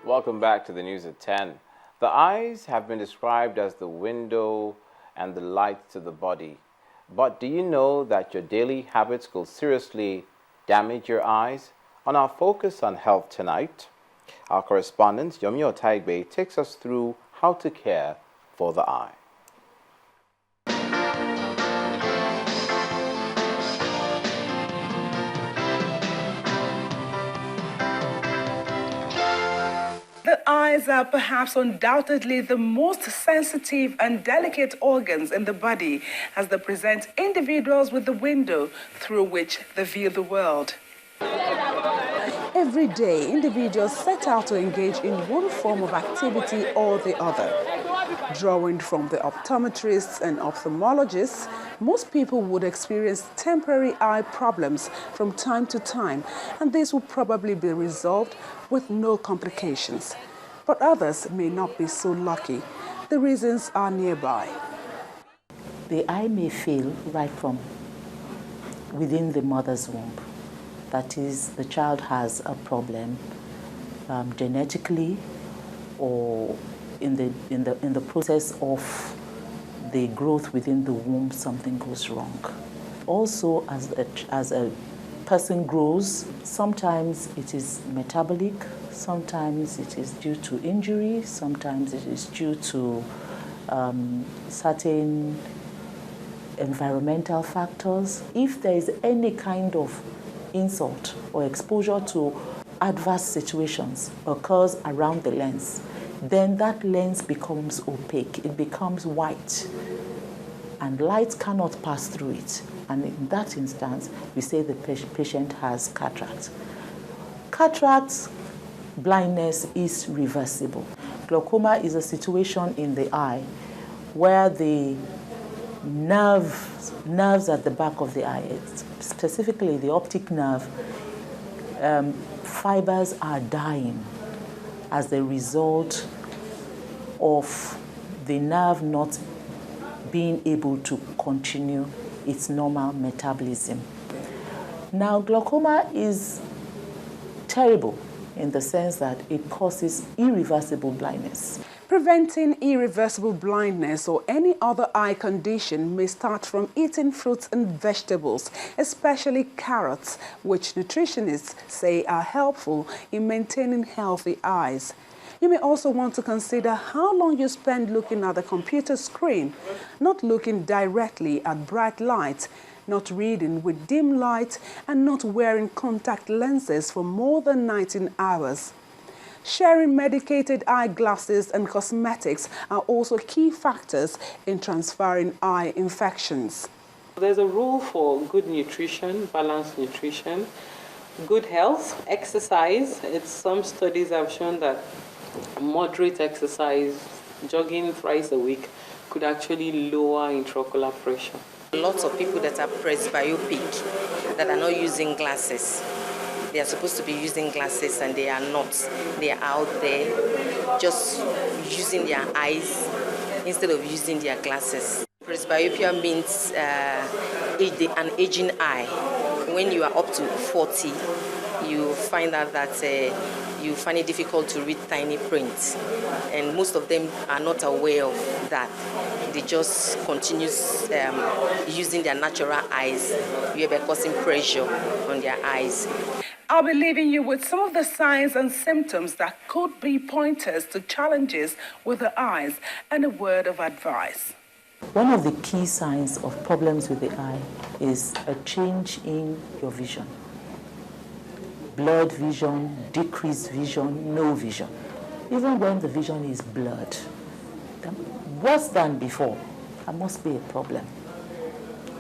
Welcome back to the news at 10. The eyes have been described as the window and the light to the body. But do you know that your daily habits could seriously damage your eyes? On our Focus on Health tonight, our correspondent Yomi Otaigbe takes us through how to care for the eye. The eyes are perhaps undoubtedly the most sensitive and delicate organs in the body, as they present individuals with the window through which they view the world. Every day, individuals set out to engage in one form of activity or the other. Drawing from the optometrists and ophthalmologists, most people would experience temporary eye problems from time to time, and this will probably be resolved with no complications. But others may not be so lucky. The reasons are nearby. The eye may fail right from within the mother's womb. That is, the child has a problem genetically, or in the process of the growth within the womb, something goes wrong. Also, as a person grows, sometimes it is metabolic, sometimes it is due to injury, sometimes it is due to certain environmental factors. If there is any kind of insult or exposure to adverse situations occurs around the lens, then that lens becomes opaque, it becomes white, and light cannot pass through it. And in that instance, we say the patient has cataract. Cataract blindness is reversible. Glaucoma is a situation in the eye where the nerves at the back of the eye, specifically the optic nerve, fibers are dying as a result of the nerve not being able to continue its normal metabolism. Now, glaucoma is terrible in the sense that it causes irreversible blindness. Preventing irreversible blindness or any other eye condition may start from eating fruits and vegetables, especially carrots, which nutritionists say are helpful in maintaining healthy eyes. You may also want to consider how long you spend looking at the computer screen, not looking directly at bright light, not reading with dim light, and not wearing contact lenses for more than 19 hours. Sharing medicated eyeglasses and cosmetics are also key factors in transferring eye infections. There's a role for good nutrition, balanced nutrition, good health, exercise. Some studies have shown that moderate exercise, jogging thrice a week, could actually lower intraocular pressure. Lots of people that are presbyopic, that are not using glasses. They are supposed to be using glasses and they are not. They are out there just using their eyes instead of using their glasses. Presbyopia means an aging eye. When you are up to 40, you find out that you find it difficult to read tiny print, and most of them are not aware of that. They just continue using their natural eyes, thereby causing pressure on their eyes. I'll be leaving you with some of the signs and symptoms that could be pointers to challenges with the eyes and a word of advice. One of the key signs of problems with the eye is a change in your vision. Blurred vision, decreased vision, no vision. Even when the vision is blurred, worse than before, there must be a problem.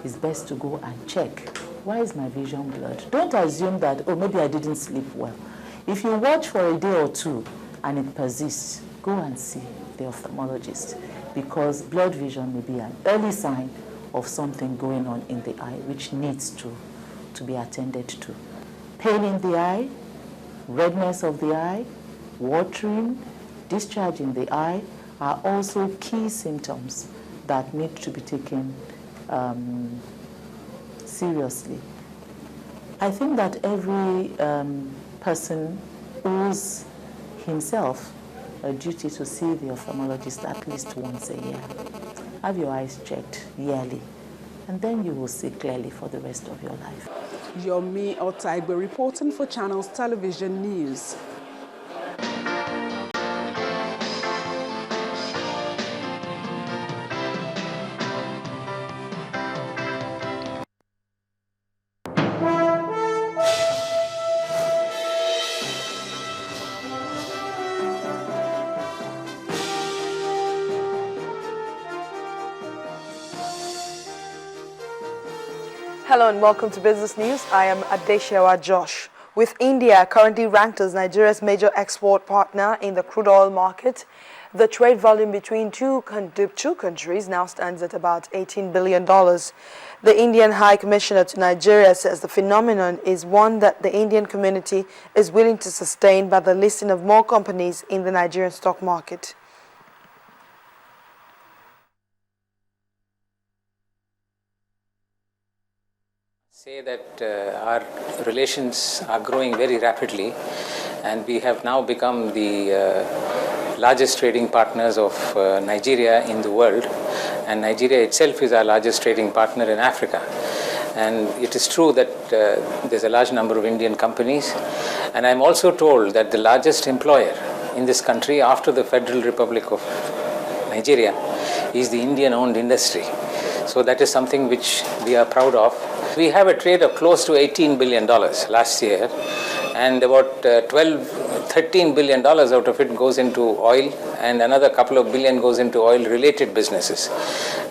It's best to go and check. Why is my vision blurred? Don't assume that, oh, maybe I didn't sleep well. If you watch for a day or two and it persists, go and see the ophthalmologist, because blurred vision may be an early sign of something going on in the eye which needs to be attended to. Pain in the eye, redness of the eye, watering, discharge in the eye are also key symptoms that need to be taken seriously. I think that every person owes himself a duty to see the ophthalmologist at least once a year. Have your eyes checked yearly, and then you will see clearly for the rest of your life. Yomi Otaigbe reporting for Channels Television News. Hello and welcome to Business News. I am Adeshewa Josh. With India currently ranked as Nigeria's major export partner in the crude oil market, the trade volume between the two countries now stands at about $18 billion. The Indian High Commissioner to Nigeria says the phenomenon is one that the Indian community is willing to sustain by the listing of more companies in the Nigerian stock market. Say that our relations are growing very rapidly, and we have now become the largest trading partners of Nigeria in the world, and Nigeria itself is our largest trading partner in Africa. And it is true that there's a large number of Indian companies, and I'm also told that the largest employer in this country after the Federal Republic of Nigeria is the Indian-owned industry. So that is something which we are proud of. We have a trade of close to $18 billion last year, and about $13 billion out of it goes into oil, and another couple of billion goes into oil-related businesses.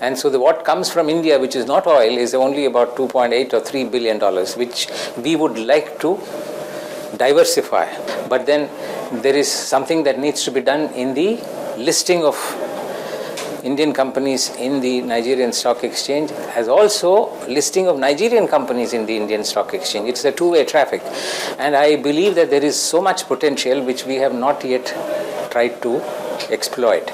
And so what comes from India, which is not oil, is only about $2.8 or $3 billion, which we would like to diversify. But then there is something that needs to be done in the listing of Indian companies in the Nigerian Stock Exchange, as also listing of Nigerian companies in the Indian Stock Exchange. It's a two-way traffic, and I believe that there is so much potential which we have not yet tried to exploit.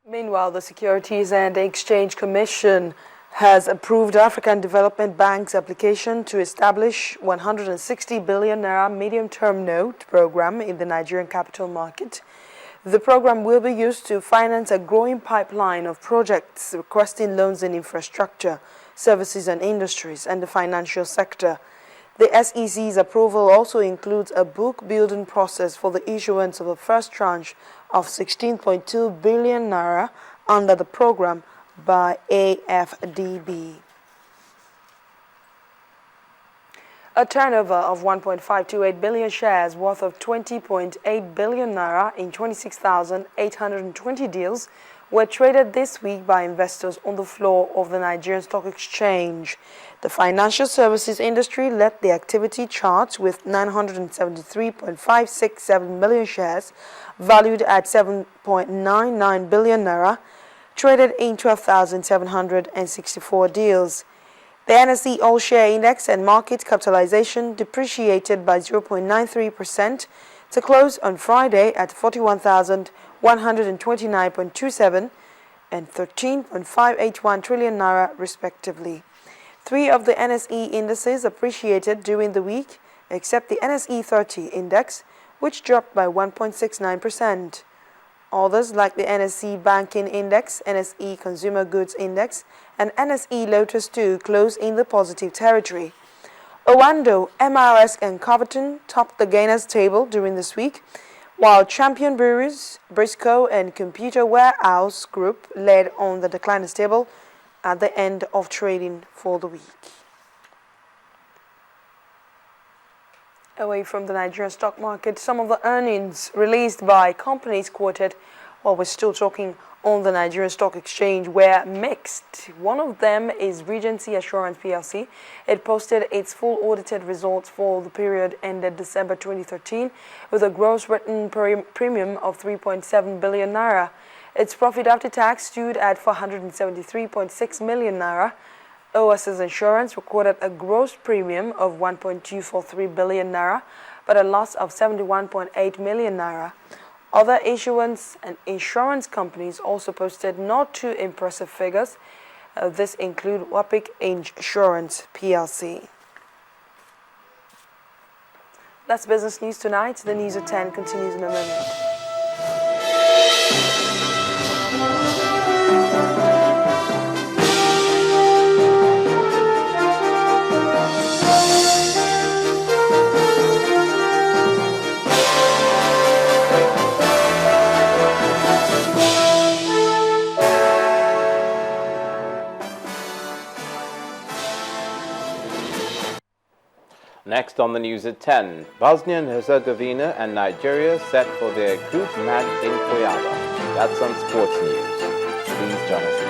Meanwhile, the Securities and Exchange Commission has approved African Development Bank's application to establish 160 billion naira medium-term note program in the Nigerian capital market. The program will be used to finance a growing pipeline of projects requesting loans in infrastructure, services and industries, and the financial sector. The SEC's approval also includes a book-building process for the issuance of a first tranche of 16.2 billion naira under the program by AFDB. A turnover of 1.528 billion shares worth of 20.8 billion naira in 26,820 deals were traded this week by investors on the floor of the Nigerian Stock Exchange. The financial services industry led the activity chart with 973.567 million shares valued at 7.99 billion naira traded in 12,764 deals. The NSE All-Share Index and market capitalization depreciated by 0.93% to close on Friday at 41,129.27 and 13.581 trillion naira respectively. Three of the NSE indices appreciated during the week, except the NSE 30 index, which dropped by 1.69%. Others, like the NSE Banking Index, NSE Consumer Goods Index, and NSE Lotus 2, closed in the positive territory. Owando, MRS, and Coverton topped the gainers table during this week, while Champion Breweries, Briscoe, and Computer Warehouse Group led on the decliners table at the end of trading for the week. Away from the Nigerian stock market, some of the earnings released by companies quoted, while we're still talking on the Nigerian Stock Exchange, were mixed. One of them is Regency Assurance PLC. It posted its full audited results for the period ended December 2013 with a gross written premium of 3.7 billion naira. Its profit after tax stood at 473.6 million naira. Oasis Insurance recorded a gross premium of 1.243 billion naira, but a loss of 71.8 million naira. Other issuance and insurance companies also posted not too impressive figures. This include Wapik Insurance PLC. That's business news tonight. The news at 10 continues in a moment. Next on the news at 10, Bosnia and Herzegovina and Nigeria set for their group match in Koyaba. That's on sports news. Please join us.